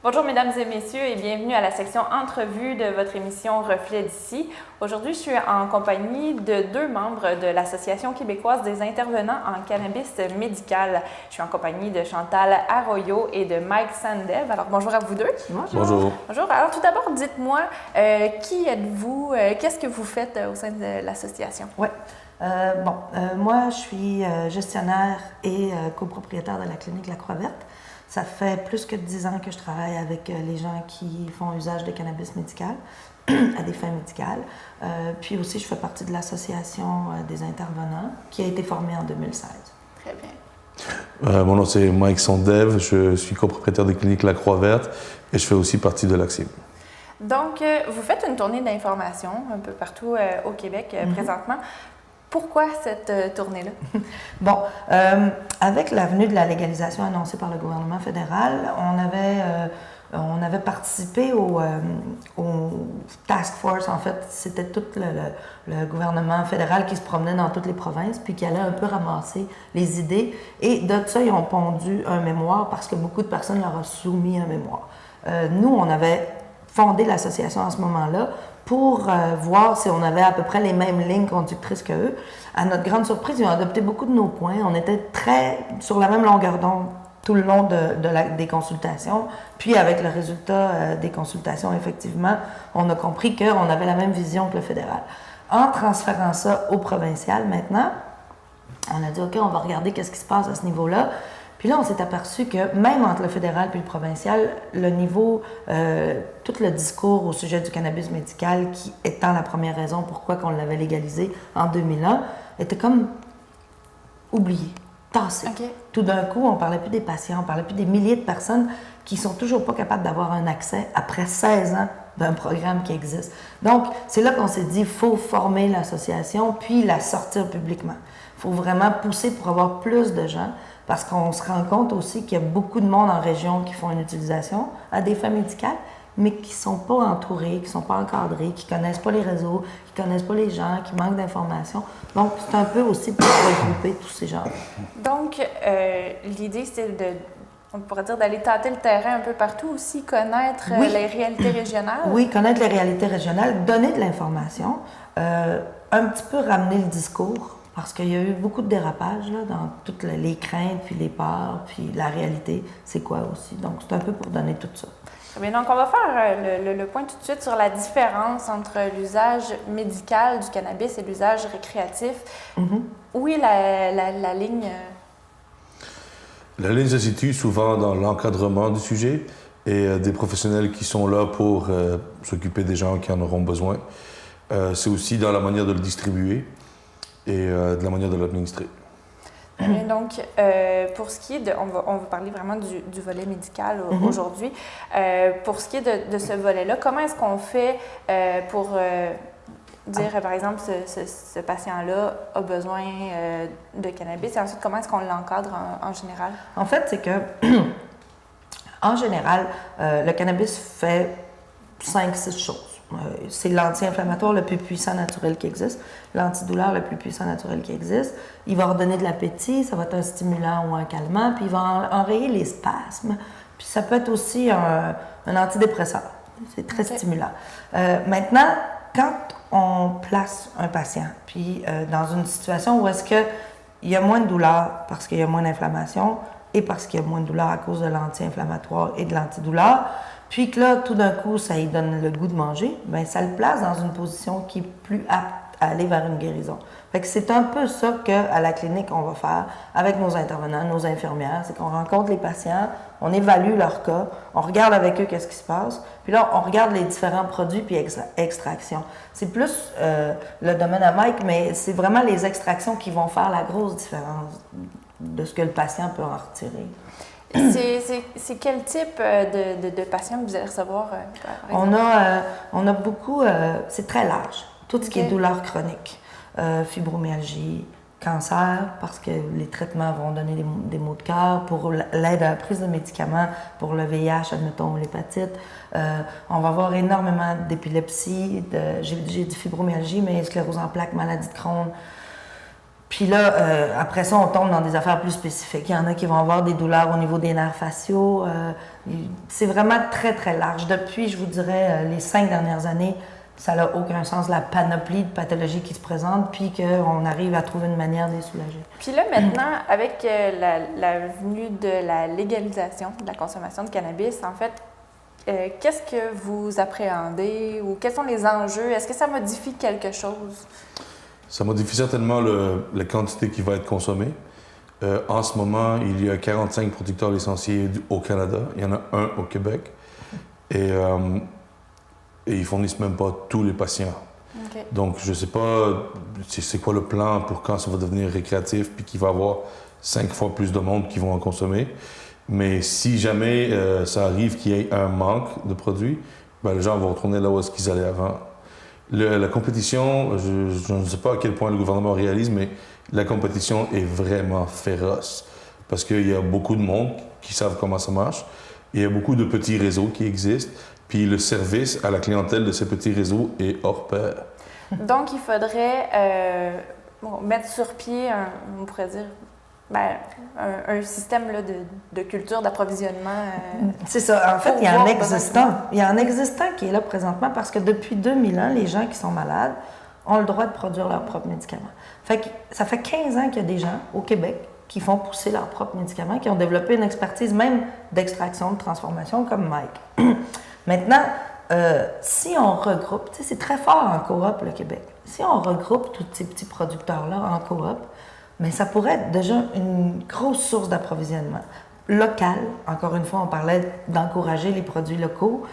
Bonjour mesdames et messieurs et bienvenue à la section entrevue de votre émission Reflet d'ici. Aujourd'hui, je suis en compagnie de deux membres de l'Association québécoise des intervenants en cannabis médical. Je suis en compagnie de Chantal Arroyo et de Mike Sandev. Alors bonjour à vous deux. Bonjour. Bonjour. Alors tout d'abord, dites-moi, qui êtes-vous? Qu'est-ce que vous faites au sein de l'association? Oui. Moi, je suis gestionnaire et copropriétaire de la clinique La Croix-Verte. Ça fait plus que 10 ans que je travaille avec les gens qui font usage de cannabis médical à des fins médicales. Puis aussi, je fais partie de l'association des intervenants qui a été formée en 2016. Très bien. Mon nom, c'est Mike Sandev. Je suis copropriétaire de clinique La Croix-Verte et je fais aussi partie de l'ACCIM. Donc, vous faites une tournée d'information un peu partout au Québec présentement. Pourquoi cette tournée-là? Bon, avec la venue de la légalisation annoncée par le gouvernement fédéral, on avait participé au task force. En fait, c'était tout le gouvernement fédéral qui se promenait dans toutes les provinces puis qui allait un peu ramasser les idées. Et de ça, ils ont pondu un mémoire parce que beaucoup de personnes leur ont soumis un mémoire. Nous, on avait fondé l'association à ce moment-là pour voir si on avait à peu près les mêmes lignes conductrices qu'eux. À notre grande surprise, ils ont adopté beaucoup de nos points. On était très sur la même longueur d'onde tout le long des consultations. Puis avec le résultat des consultations, effectivement, on a compris qu'on avait la même vision que le fédéral. En transférant ça au provincial maintenant, on a dit, OK, on va regarder qu'est-ce qui se passe à ce niveau-là. Puis là, on s'est aperçu que même entre le fédéral et le provincial, le niveau, tout le discours au sujet du cannabis médical, qui étant la première raison pourquoi on l'avait légalisé en 2001, était comme oublié, tassé. Okay. Tout d'un coup, on ne parlait plus des patients, on ne parlait plus des milliers de personnes qui ne sont toujours pas capables d'avoir un accès après 16 ans d'un programme qui existe. Donc, c'est là qu'on s'est dit, il faut former l'association, puis la sortir publiquement. Il faut vraiment pousser pour avoir plus de gens. Parce qu'on se rend compte aussi qu'il y a beaucoup de monde en région qui font une utilisation à des fins médicales, mais qui ne sont pas entourés, qui ne sont pas encadrés, qui ne connaissent pas les réseaux, qui ne connaissent pas les gens, qui manquent d'informations. Donc, c'est un peu aussi pour regrouper tous ces gens. Donc, l'idée, c'est on pourrait dire d'aller tâter le terrain un peu partout aussi, connaître les réalités régionales. Oui, connaître les réalités régionales, donner de l'information, un petit peu ramener le discours. Parce qu'il y a eu beaucoup de dérapages là, dans toutes les craintes, puis les peurs, puis la réalité, c'est quoi aussi. Donc, c'est un peu pour donner tout ça. Très bien, donc on va faire le point tout de suite sur la différence entre l'usage médical du cannabis et l'usage récréatif. Où est la ligne? La ligne se situe souvent dans l'encadrement du sujet et des professionnels qui sont là pour s'occuper des gens qui en auront besoin. C'est aussi dans la manière de le distribuer et de la manière de l'administrer. Donc, pour ce qui est on va parler vraiment du volet médical aujourd'hui. Pour ce qui est de ce volet-là, comment est-ce qu'on fait pour dire, par exemple, ce patient-là a besoin de cannabis et ensuite, comment est-ce qu'on l'encadre en général? En fait, c'est que, en général, le cannabis fait 5-6 choses. C'est l'anti-inflammatoire le plus puissant naturel qui existe, l'antidouleur le plus puissant naturel qui existe. Il va redonner de l'appétit, ça va être un stimulant ou un calmant, puis il va enrayer les spasmes. Puis ça peut être aussi un antidépresseur. C'est très stimulant. Maintenant, quand on place un patient, puis dans une situation où est-ce qu'il y a moins de douleur parce qu'il y a moins d'inflammation et parce qu'il y a moins de douleur à cause de l'anti-inflammatoire et de l'antidouleur, puis que là, tout d'un coup, ça lui donne le goût de manger, bien, ça le place dans une position qui est plus apte à aller vers une guérison. Fait que c'est un peu ça qu'à la clinique, on va faire avec nos intervenants, nos infirmières, c'est qu'on rencontre les patients, on évalue leur cas, on regarde avec eux qu'est-ce qui se passe, puis là, on regarde les différents produits puis extractions. C'est plus le domaine à Mike, mais c'est vraiment les extractions qui vont faire la grosse différence de ce que le patient peut en retirer. C'est quel type de patient que vous allez recevoir? On a beaucoup, c'est très large, tout ce qui est douleur chronique, fibromyalgie, cancer, parce que les traitements vont donner des maux de cœur, pour l'aide à la prise de médicaments, pour le VIH, admettons, ou l'hépatite. On va avoir énormément d'épilepsie, j'ai dit fibromyalgie, mais sclérose en plaques, maladie de Crohn, Puis là, après ça, on tombe dans des affaires plus spécifiques. Il y en a qui vont avoir des douleurs au niveau des nerfs faciaux. C'est vraiment très, très large. Depuis, je vous dirais, les 5 dernières années, ça n'a aucun sens, la panoplie de pathologies qui se présentent, puis qu'on arrive à trouver une manière de les soulager. Puis là, maintenant, avec la venue de la légalisation de la consommation de cannabis, en fait, qu'est-ce que vous appréhendez ou quels sont les enjeux? Est-ce que ça modifie quelque chose? Ça modifie certainement la quantité qui va être consommée. En ce moment, il y a 45 producteurs licenciés au Canada. Il y en a un au Québec. Et ils fournissent même pas tous les patients. Okay. Donc, je ne sais pas c'est quoi le plan pour quand ça va devenir récréatif puis qu'il va y avoir 5 fois plus de monde qui vont en consommer. Mais si jamais ça arrive qu'il y ait un manque de produits, ben, les gens vont retourner là où est-ce qu'ils allaient avant. La compétition, je ne sais pas à quel point le gouvernement réalise, mais la compétition est vraiment féroce. Parce qu'il y a beaucoup de monde qui savent comment ça marche. Il y a beaucoup de petits réseaux qui existent. Puis le service à la clientèle de ces petits réseaux est hors pair. Donc, il faudrait mettre sur pied, on pourrait dire, un système là, de culture d'approvisionnement. C'est ça. En fait, il y a un existant. Il y a un existant qui est là présentement parce que depuis 2000 ans, les gens qui sont malades ont le droit de produire leurs propres médicaments. Fait que ça fait 15 ans qu'il y a des gens au Québec qui font pousser leurs propres médicaments, qui ont développé une expertise même d'extraction, de transformation, comme Mike. Maintenant, si on regroupe, tu sais, c'est très fort en coop, le Québec. Si on regroupe tous ces petits producteurs-là en coop, mais ça pourrait être déjà une grosse source d'approvisionnement. Local, encore une fois, on parlait d'encourager les produits locaux,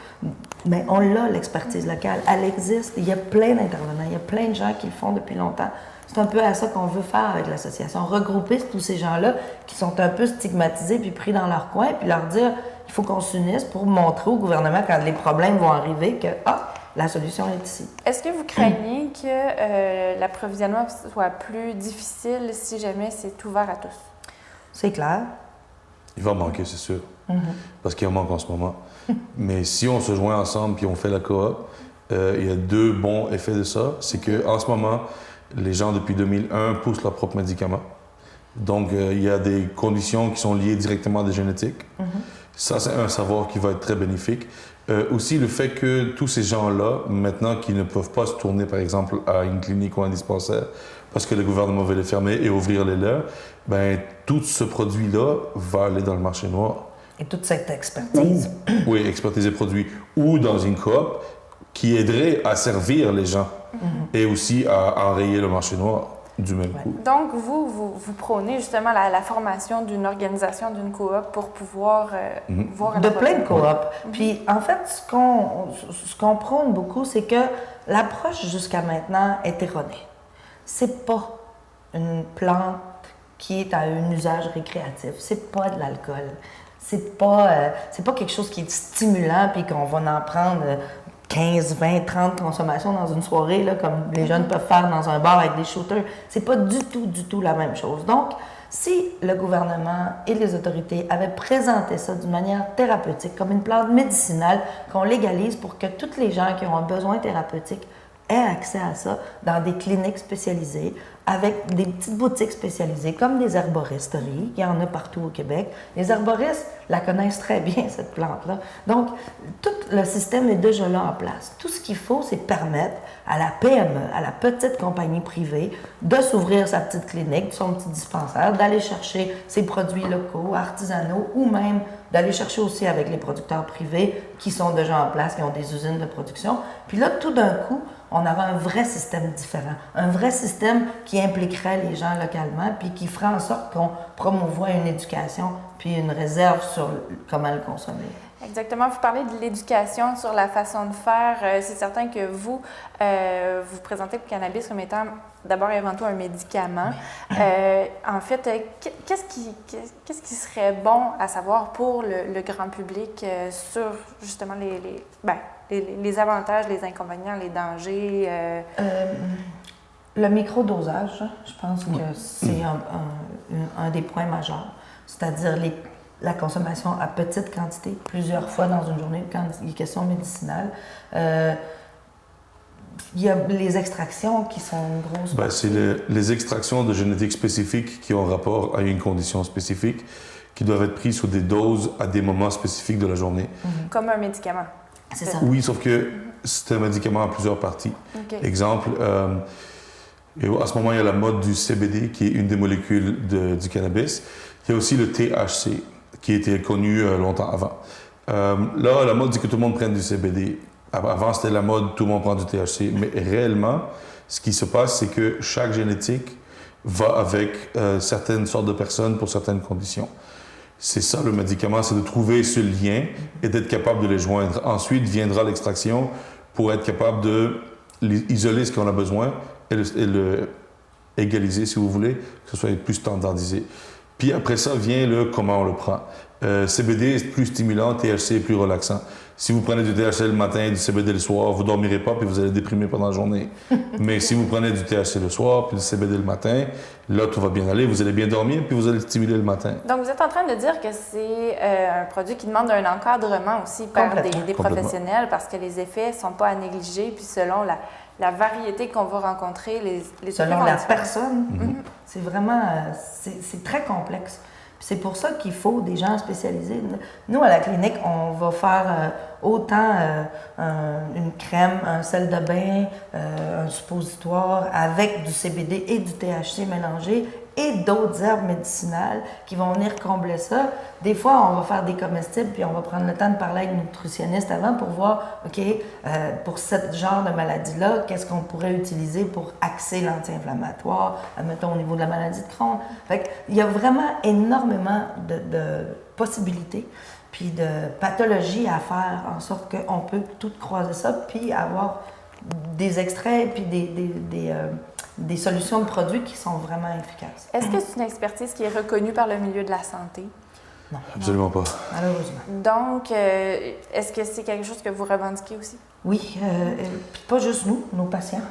mais on l'a, l'expertise locale. Elle existe, il y a plein d'intervenants, il y a plein de gens qui le font depuis longtemps. C'est un peu à ça qu'on veut faire avec l'association, regrouper tous ces gens-là qui sont un peu stigmatisés puis pris dans leur coin, puis leur dire il faut qu'on s'unisse pour montrer au gouvernement quand les problèmes vont arriver que la solution est ici. Est-ce que vous craignez que l'approvisionnement soit plus difficile si jamais c'est ouvert à tous? C'est clair. Il va manquer, c'est sûr, parce qu'il en manque en ce moment. Mais si on se joint ensemble puis on fait la coop, il y a 2 bons effets de ça. C'est qu'en ce moment, les gens, depuis 2001, poussent leurs propres médicaments. Donc, il y a des conditions qui sont liées directement à des génétiques. Ça, c'est un savoir qui va être très bénéfique. Aussi, le fait que tous ces gens-là, maintenant, qui ne peuvent pas se tourner, par exemple, à une clinique ou un dispensaire, parce que le gouvernement veut les fermer et ouvrir les leurs, ben tout ce produit-là va aller dans le marché noir. Et toute cette expertise. Oui, expertise des produits. Ou dans une coop qui aiderait à servir les gens et aussi à enrayer le marché noir du même coup. Donc, vous prônez justement la formation d'une organisation, d'une coop pour pouvoir voir... De plein de coop. Puis, en fait, ce qu'on prône beaucoup, c'est que l'approche jusqu'à maintenant est erronée. C'est pas une plante qui est à un usage récréatif. C'est pas de l'alcool. C'est pas quelque chose qui est stimulant puis qu'on va en prendre 15, 20, 30 consommations dans une soirée, là, comme les jeunes peuvent faire dans un bar avec des shooters. C'est pas du tout la même chose. Donc, si le gouvernement et les autorités avaient présenté ça d'une manière thérapeutique, comme une plante médicinale qu'on légalise pour que tous les gens qui ont un besoin thérapeutique aient accès à ça dans des cliniques spécialisées, avec des petites boutiques spécialisées, comme des herboristeries, il y en a partout au Québec. Les herboristes la connaissent très bien, cette plante-là. Donc, tout le système est déjà là en place. Tout ce qu'il faut, c'est permettre à la PME, à la petite compagnie privée, de s'ouvrir sa petite clinique, son petit dispensaire, d'aller chercher ses produits locaux, artisanaux, ou même d'aller chercher aussi avec les producteurs privés qui sont déjà en place, qui ont des usines de production. Puis là, tout d'un coup, on aura un vrai système différent, un vrai système qui impliquerait les gens localement, puis qui ferait en sorte qu'on promouvoit une éducation, puis une réserve sur comment le consommer. Exactement. Vous parlez de l'éducation sur la façon de faire. C'est certain que vous présentez le cannabis comme étant d'abord et avant tout un médicament. En fait, qu'est-ce qui serait bon à savoir pour le grand public sur justement les avantages, les inconvénients, les dangers? Le microdosage, je pense que c'est un des points majeurs. C'est-à-dire la consommation à petite quantité, plusieurs fois dans une journée, quand il est question médicinale. il y a les extractions qui sont une grosse Ben, partie. c'est les extractions de génétique spécifiques qui ont rapport à une condition spécifique, qui doivent être prises sous des doses à des moments spécifiques de la journée. Comme un médicament. C'est ça. Oui, sauf que c'est un médicament à plusieurs parties. OK. Exemple, à ce moment, il y a la mode du CBD, qui est une des molécules du cannabis. Il y a aussi le THC, qui était connu longtemps avant. Là, la mode dit que tout le monde prenne du CBD. Avant, c'était la mode, tout le monde prend du THC. Mais réellement, ce qui se passe, c'est que chaque génétique va avec certaines sortes de personnes pour certaines conditions. C'est ça le médicament, c'est de trouver ce lien et d'être capable de les joindre. Ensuite viendra l'extraction pour être capable de isoler ce qu'on a besoin et le égaliser, si vous voulez, que ce soit plus standardisé. Puis après ça vient le comment on le prend. CBD est plus stimulant, THC est plus relaxant. Si vous prenez du THC le matin et du CBD le soir, vous ne dormirez pas puis vous allez déprimer pendant la journée. Mais si vous prenez du THC le soir puis du CBD le matin, là, tout va bien aller, vous allez bien dormir puis vous allez stimuler le matin. Donc, vous êtes en train de dire que c'est un produit qui demande un encadrement aussi par des professionnels parce que les effets ne sont pas à négliger. Puis selon la variété qu'on va rencontrer, les selon la personne, c'est vraiment c'est très complexe. C'est pour ça qu'il faut des gens spécialisés. Nous, à la clinique, on va faire autant une crème, un sel de bain, un suppositoire avec du CBD et du THC mélangés et d'autres herbes médicinales qui vont venir combler ça. Des fois, on va faire des comestibles puis on va prendre le temps de parler avec une nutritionniste avant pour voir, OK, pour ce genre de maladie-là, qu'est-ce qu'on pourrait utiliser pour axer l'anti-inflammatoire, admettons au niveau de la maladie de Crohn. Fait qu'il y a vraiment énormément de possibilités puis de pathologies à faire en sorte qu'on peut tout croiser ça puis avoir des extraits puis des solutions de produits qui sont vraiment efficaces. Est-ce que c'est une expertise qui est reconnue par le milieu de la santé? Non. Absolument pas. Malheureusement. Donc, est-ce que c'est quelque chose que vous revendiquez aussi? Oui, puis pas juste nous, nos patients.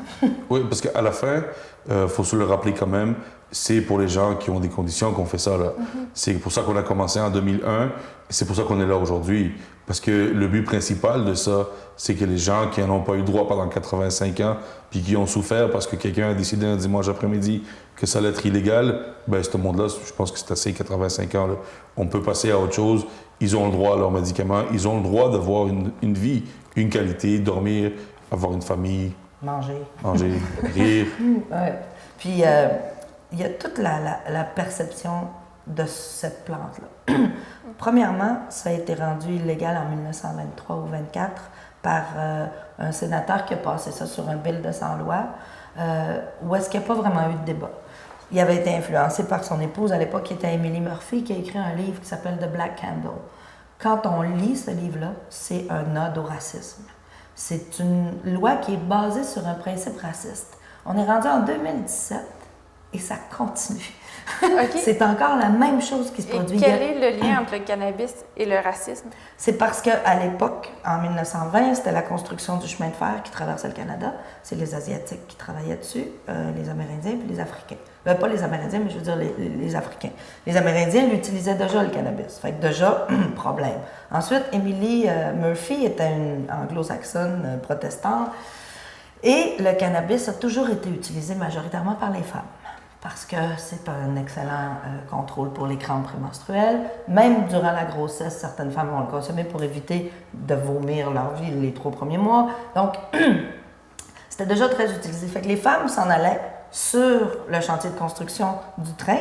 Oui, parce qu'à la fin, faut se le rappeler quand même, c'est pour les gens qui ont des conditions qu'on fait ça. Là. C'est pour ça qu'on a commencé en 2001 et c'est pour ça qu'on est là aujourd'hui. Parce que le but principal de ça, c'est que les gens qui n'ont pas eu droit pendant 85 ans puis qui ont souffert parce que quelqu'un a décidé un dimanche après-midi que ça allait être illégal, ben ce monde-là, je pense que c'est assez 85 ans. Là. On peut passer à autre chose. Ils ont le droit à leurs médicaments. Ils ont le droit d'avoir une vie, une qualité, dormir, avoir une famille. Manger, rire. Ouais. Puis, il y a toute la perception de cette plante-là. Premièrement, ça a été rendu illégal en 1923 ou 24 par un sénateur qui a passé ça sur un bill de 100 lois, où est-ce qu'il n'y a pas vraiment eu de débat. Il avait été influencé par son épouse à l'époque, qui était Emily Murphy, qui a écrit un livre qui s'appelle The Black Candle. Quand on lit ce livre-là, c'est un ode au racisme. C'est une loi qui est basée sur un principe raciste. On est rendu en 2017 et ça continue. Okay. C'est encore la même chose qui se produit. Et quel est le lien entre le cannabis et le racisme? C'est parce qu'à l'époque, en 1920, c'était la construction du chemin de fer qui traversait le Canada. C'est les Asiatiques qui travaillaient dessus, les Amérindiens puis les Africains. Pas les Amérindiens, mais je veux dire les Africains. Les Amérindiens l'utilisaient déjà, le cannabis. Fait que déjà, problème. Ensuite, Emily Murphy était une anglo-saxonne protestante. Et le cannabis a toujours été utilisé majoritairement par les femmes. Parce que c'est un excellent contrôle pour les crampes prémenstruelles. Même durant la grossesse, certaines femmes vont le consommer pour éviter de vomir leur vie les 3 premiers mois. Donc, c'était déjà très utilisé. Fait que les femmes s'en allaient sur le chantier de construction du train,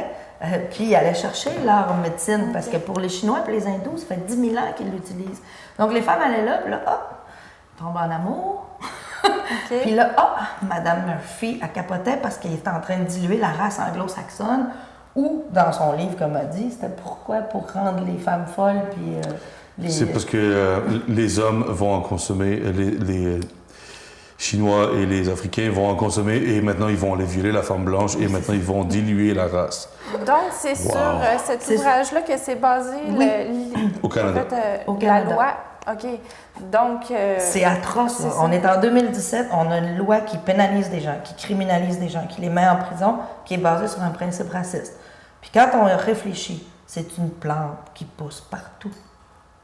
puis allaient chercher leur médecine. Parce que pour les Chinois et les Hindous, ça fait 10 000 ans qu'ils l'utilisent. Donc, les femmes allaient là, puis là, hop, tombent en amour. Okay. Puis là, Madame Murphy, elle capotait parce qu'elle était en train de diluer la race anglo-saxonne, ou, dans son livre, comme elle dit, c'était pourquoi? Pour rendre les femmes folles, puis C'est parce que les hommes vont en consommer, les Chinois et les Africains vont en consommer, et maintenant ils vont aller violer la femme blanche, et maintenant ils vont diluer la race. Donc, c'est sur cet ouvrage-là que c'est basé au Canada. En fait, la loi. OK. Donc. C'est atroce. Là. On est en 2017, on a une loi qui pénalise des gens, qui criminalise des gens, qui les met en prison, qui est basée sur un principe raciste. Puis quand on réfléchit, c'est une plante qui pousse partout.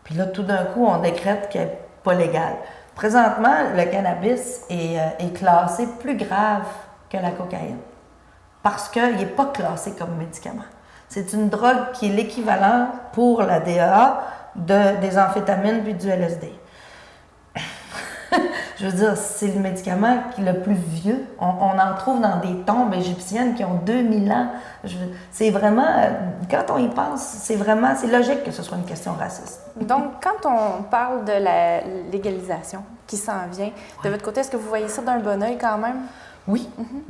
Puis là, tout d'un coup, on décrète qu'elle n'est pas légale. Présentement, le cannabis est classé plus grave que la cocaïne parce qu'il n'est pas classé comme médicament. C'est une drogue qui est l'équivalent pour la DEA des amphétamines puis du LSD. Je veux dire, c'est le médicament qui est le plus vieux. On en trouve dans des tombes égyptiennes qui ont 2000 ans. C'est vraiment, quand on y pense, c'est logique que ce soit une question raciste. Donc, quand on parle de la légalisation qui s'en vient, de votre côté, est-ce que vous voyez ça d'un bon œil quand même? Oui,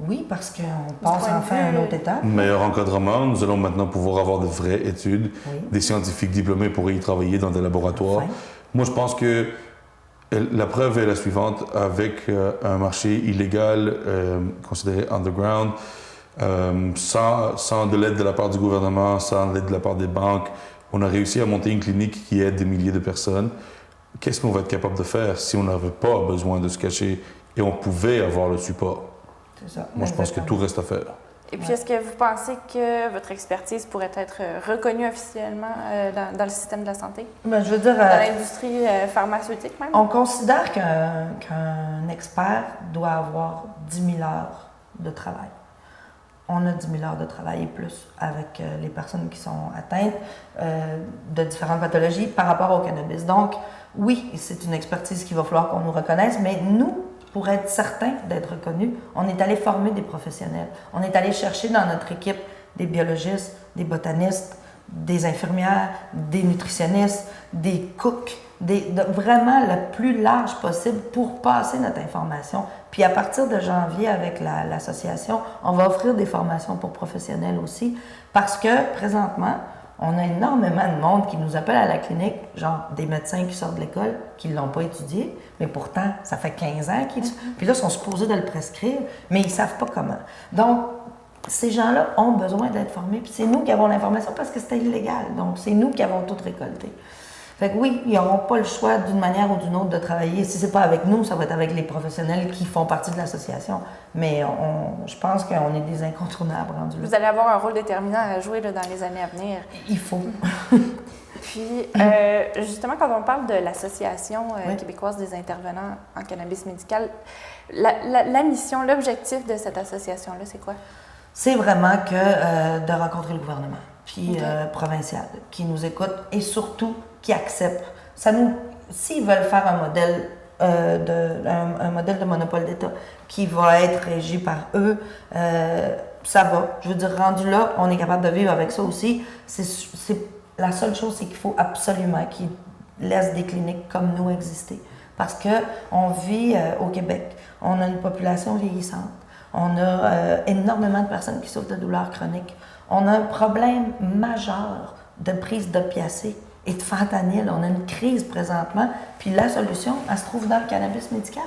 oui, parce qu'on passe enfin à une autre étape. Meilleur encadrement, nous allons maintenant pouvoir avoir de vraies études, des scientifiques diplômés pour y travailler dans des laboratoires. Enfin. Moi, je pense que la preuve est la suivante, avec un marché illégal considéré underground, sans de l'aide de la part du gouvernement, sans l'aide de la part des banques, on a réussi à monter une clinique qui aide des milliers de personnes. Qu'est-ce qu'on va être capable de faire si on n'avait pas besoin de se cacher et on pouvait avoir le support? C'est ça. Moi, je pense que tout reste à faire. Et puis, est-ce que vous pensez que votre expertise pourrait être reconnue officiellement dans le système de la santé? Ben, je veux dire, Dans l'industrie pharmaceutique même? on considère qu'un expert doit avoir 10 000 heures de travail. On a 10 000 heures de travail et plus avec les personnes qui sont atteintes de différentes pathologies par rapport au cannabis. Donc, oui, c'est une expertise qu'il va falloir qu'on nous reconnaisse, mais nous, pour être certain d'être reconnus, on est allé former des professionnels. On est allé chercher dans notre équipe des biologistes, des botanistes, des infirmières, des nutritionnistes, des cooks, vraiment le plus large possible pour passer notre information. Puis à partir de janvier, avec l'association, on va offrir des formations pour professionnels aussi, parce que présentement, on a énormément de monde qui nous appelle à la clinique, genre des médecins qui sortent de l'école, qui ne l'ont pas étudié, mais pourtant, ça fait 15 ans qu'ils... Puis là, ils sont supposés de le prescrire, mais ils ne savent pas comment. Donc, ces gens-là ont besoin d'être formés, puis c'est nous qui avons l'information parce que c'était illégal. Donc, c'est nous qui avons tout récolté. Fait que oui, ils n'auront pas le choix d'une manière ou d'une autre de travailler. Si ce n'est pas avec nous, ça va être avec les professionnels qui font partie de l'association. Mais je pense qu'on est des incontournables rendus là. Vous allez avoir un rôle déterminant à jouer là, dans les années à venir. Il faut. Puis, justement, quand on parle de l'Association québécoise des intervenants en cannabis médical, la mission, l'objectif de cette association-là, c'est quoi? C'est vraiment de rencontrer le gouvernement, puis provincial, qui nous écoute et surtout qui accepte. S'ils veulent faire un modèle de monopole d'État qui va être régi par eux, ça va. Je veux dire, rendu là, on est capable de vivre avec ça aussi. La seule chose, c'est qu'il faut absolument qu'ils laissent des cliniques comme nous exister. Parce qu'on vit au Québec, on a une population vieillissante, on a énormément de personnes qui souffrent de douleurs chroniques, on a un problème majeur de prise d'opiacés et de fentanyl. On a une crise présentement, puis la solution, elle se trouve dans le cannabis médical.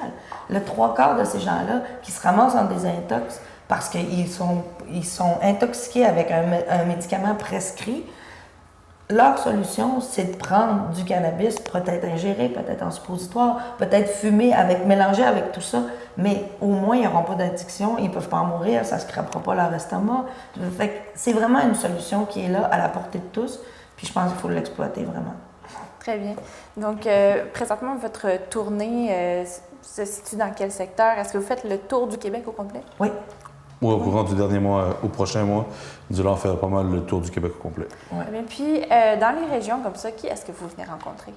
Le 3/4 de ces gens-là qui se ramassent dans des intox parce qu'ils sont intoxiqués avec un médicament prescrit, leur solution, c'est de prendre du cannabis, peut-être ingéré, peut-être en suppositoire, peut-être fumé, mélangé avec tout ça, mais au moins, ils n'auront pas d'addiction, ils ne peuvent pas en mourir, ça ne se crapera pas leur estomac. Fait que c'est vraiment une solution qui est là, à la portée de tous, puis je pense qu'il faut l'exploiter vraiment. Très bien. Donc, présentement, votre tournée se situe dans quel secteur? Est-ce que vous faites le tour du Québec au complet? Oui. Oui, au courant du dernier mois, au prochain mois, nous allons faire pas mal le tour du Québec au complet. Ouais. Bien, puis, dans les régions comme ça, qui est-ce que vous venez rencontrer?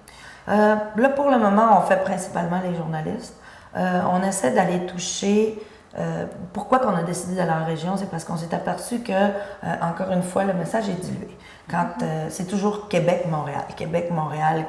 Là, pour le moment, on fait principalement les journalistes. On essaie d'aller toucher... pourquoi qu'on a décidé d'aller en région? C'est parce qu'on s'est aperçu que, encore une fois, le message est dilué. C'est toujours Québec-Montréal, Québec-Montréal,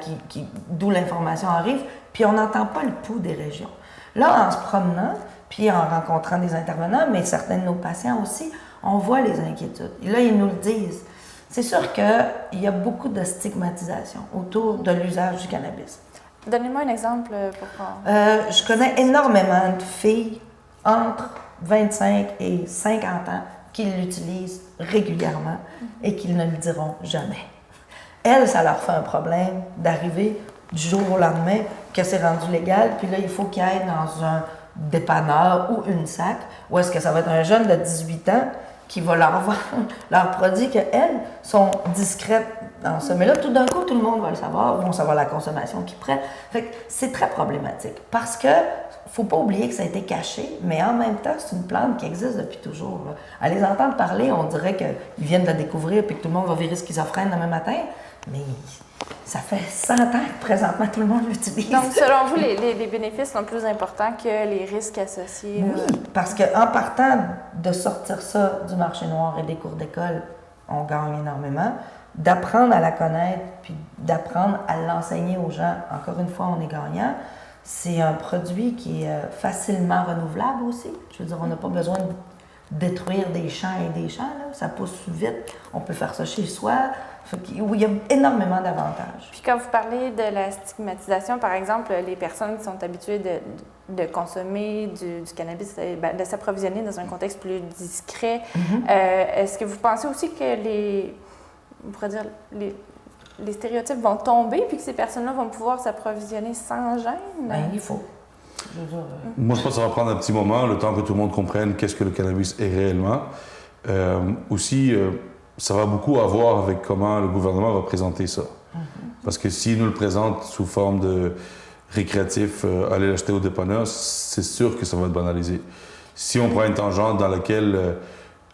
d'où l'information arrive, puis on n'entend pas le pouls des régions. Là, en se promenant, puis en rencontrant des intervenants, mais certains de nos patients aussi, on voit les inquiétudes. Et là, ils nous le disent. C'est sûr qu'il y a beaucoup de stigmatisation autour de l'usage du cannabis. Donnez-moi un exemple pour qu'on... Je connais énormément de filles entre 25 et 50 ans qui l'utilisent régulièrement et qui ne le diront jamais. Elles, ça leur fait un problème d'arriver du jour au lendemain que c'est rendu légal, puis là, il faut qu'ils aillent dans un dépanneur ou une sac, ou est-ce que ça va être un jeune de 18 ans qui va leur vendre leurs produits, qu'elles sont discrètes dans ça. Mais là, tout d'un coup, tout le monde va le savoir, vont savoir la consommation qu'ils prennent. Fait que c'est très problématique parce que faut pas oublier que ça a été caché, mais en même temps, c'est une plante qui existe depuis toujours. Là. À les entendre parler, on dirait qu'ils viennent de la découvrir puis que tout le monde va virer schizophrène demain matin, mais ça fait 100 ans que présentement tout le monde l'utilise. Donc, selon vous, les bénéfices sont plus importants que les risques associés? Oui, parce qu'en partant de sortir ça du marché noir et des cours d'école, on gagne énormément. D'apprendre à la connaître puis d'apprendre à l'enseigner aux gens, encore une fois, on est gagnant. C'est un produit qui est facilement renouvelable aussi. Je veux dire, on n'a pas besoin de détruire des champs et des champs. Là. Ça pousse vite. On peut faire ça chez soi. Il y a énormément d'avantages. Puis quand vous parlez de la stigmatisation, par exemple, les personnes qui sont habituées de consommer du cannabis, de s'approvisionner dans un contexte plus discret, est-ce que vous pensez aussi que on pourrait dire, les stéréotypes vont tomber puis que ces personnes-là vont pouvoir s'approvisionner sans gêne? Bien, il faut. Moi, je pense que ça va prendre un petit moment, le temps que tout le monde comprenne qu'est-ce que le cannabis est réellement. Aussi, ça va beaucoup avoir avec comment le gouvernement va présenter ça. Parce que s'il nous le présente sous forme de récréatif, aller l'acheter au dépanneur, c'est sûr que ça va être banalisé. Si on prend une tangente dans laquelle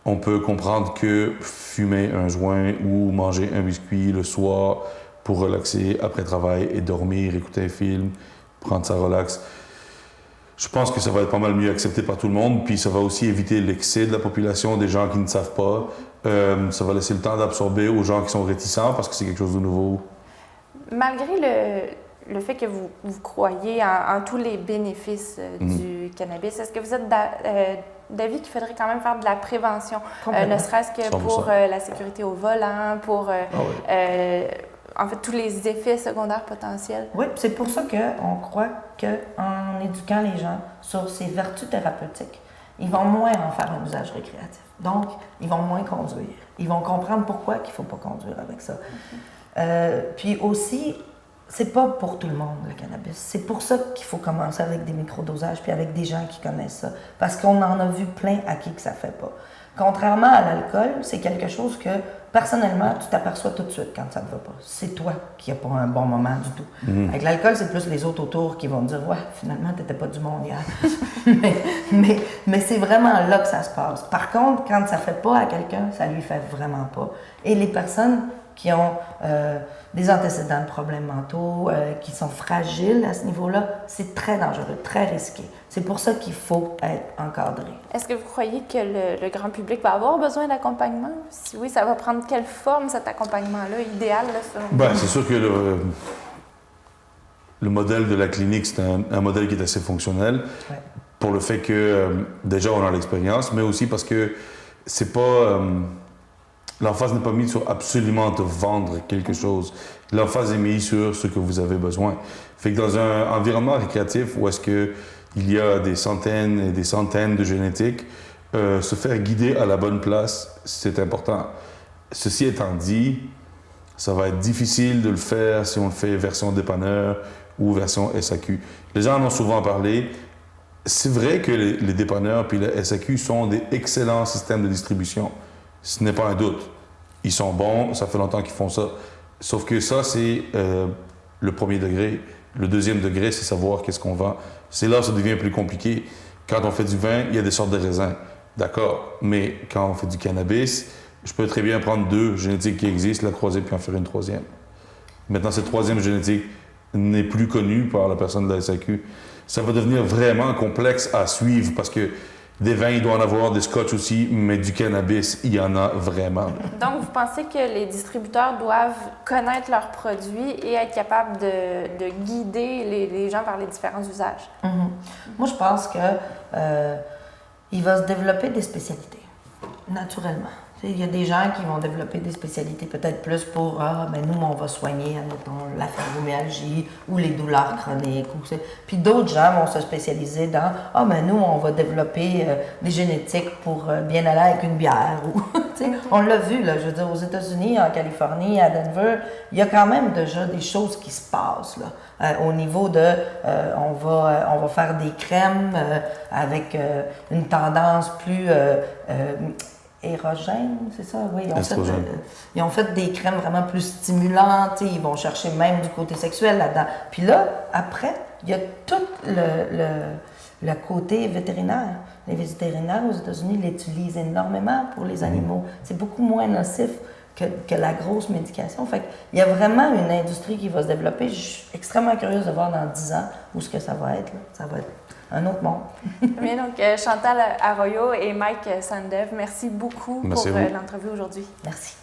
on peut comprendre que fumer un joint ou manger un biscuit le soir pour relaxer après travail et dormir, écouter un film, prendre ça relax, je pense que ça va être pas mal mieux accepté par tout le monde. Puis ça va aussi éviter l'excès de la population, des gens qui ne savent pas. Ça va laisser le temps d'absorber aux gens qui sont réticents parce que c'est quelque chose de nouveau. Malgré le fait que vous croyez en tous les bénéfices du cannabis, est-ce que vous êtes d'avis qu'il faudrait quand même faire de la prévention, ne serait-ce que 100%. Pour la sécurité au volant, pour en fait tous les effets secondaires potentiels? Oui, c'est pour ça qu'on croit qu'en éduquant les gens sur ses vertus thérapeutiques, ils vont moins en faire un usage récréatif. Donc, ils vont moins conduire. Ils vont comprendre pourquoi qu'il ne faut pas conduire avec ça. Puis aussi, c'est pas pour tout le monde, le cannabis. C'est pour ça qu'il faut commencer avec des microdosages puis avec des gens qui connaissent ça. Parce qu'on en a vu plein à qui que ça fait pas. Contrairement à l'alcool, c'est quelque chose que, personnellement, tu t'aperçois tout de suite quand ça ne va pas. C'est toi qui n'as pas un bon moment du tout. Avec l'alcool, c'est plus les autres autour qui vont te dire « Ouais, finalement, tu n'étais pas du monde hier. » mais c'est vraiment là que ça se passe. Par contre, quand ça ne fait pas à quelqu'un, ça lui fait vraiment pas. Et les personnes qui ont des antécédents de problèmes mentaux, qui sont fragiles à ce niveau-là, c'est très dangereux, très risqué. C'est pour ça qu'il faut être encadré. Est-ce que vous croyez que le grand public va avoir besoin d'accompagnement? Si oui, ça va prendre quelle forme cet accompagnement-là, idéal, là, selon vous? C'est sûr que le modèle de la clinique, c'est un modèle qui est assez fonctionnel. Ouais. Pour le fait que, déjà, on a l'expérience, mais aussi parce que c'est pas... l'emphase n'est pas mise sur absolument te vendre quelque chose. L'emphase est mise sur ce que vous avez besoin. Fait que dans un environnement récréatif où est-ce que il y a des centaines et des centaines de génétiques, se faire guider à la bonne place, c'est important. Ceci étant dit, ça va être difficile de le faire si on le fait version dépanneur ou version SAQ. Les gens en ont souvent parlé. C'est vrai que les dépanneurs puis la SAQ sont des excellents systèmes de distribution. Ce n'est pas un doute. Ils sont bons, ça fait longtemps qu'ils font ça. Sauf que ça, c'est le premier degré. Le deuxième degré, c'est savoir qu'est-ce qu'on vend. C'est là que ça devient plus compliqué. Quand on fait du vin, il y a des sortes de raisins. D'accord. Mais quand on fait du cannabis, je peux très bien prendre 2 génétiques qui existent, la croiser puis en faire une troisième. Maintenant, cette troisième génétique n'est plus connue par la personne de la SAQ. Ça va devenir vraiment complexe à suivre parce que des vins, il doit en avoir, des scotch aussi, mais du cannabis, il y en a vraiment. Donc, vous pensez que les distributeurs doivent connaître leurs produits et être capables de guider les gens vers les différents usages? Moi, je pense que il va se développer des spécialités, naturellement. Il y a des gens qui vont développer des spécialités peut-être plus pour nous, on va soigner, admettons, la fibromyalgie ou les douleurs chroniques. Puis d'autres gens vont se spécialiser dans nous, on va développer des génétiques pour bien aller avec une bière. On l'a vu, là, je veux dire, aux États-Unis, en Californie, à Denver, il y a quand même déjà des choses qui se passent là, au niveau de on va faire des crèmes avec une tendance plus érogènes, c'est ça? Oui, Estrogène. Ils ont fait des crèmes vraiment plus stimulantes, ils vont chercher même du côté sexuel là-dedans. Puis là, après, il y a tout le côté vétérinaire. Les vétérinaires aux États-Unis l'utilisent énormément pour les animaux. C'est beaucoup moins nocif que la grosse médication. Fait qu'il y a vraiment une industrie qui va se développer. Je suis extrêmement curieuse de voir dans 10 ans où ce que ça va être. Là. Ça va être un autre monde. Bien, donc Chantal Arroyo et Mike Sandev, merci beaucoup pour l'entrevue aujourd'hui. Merci.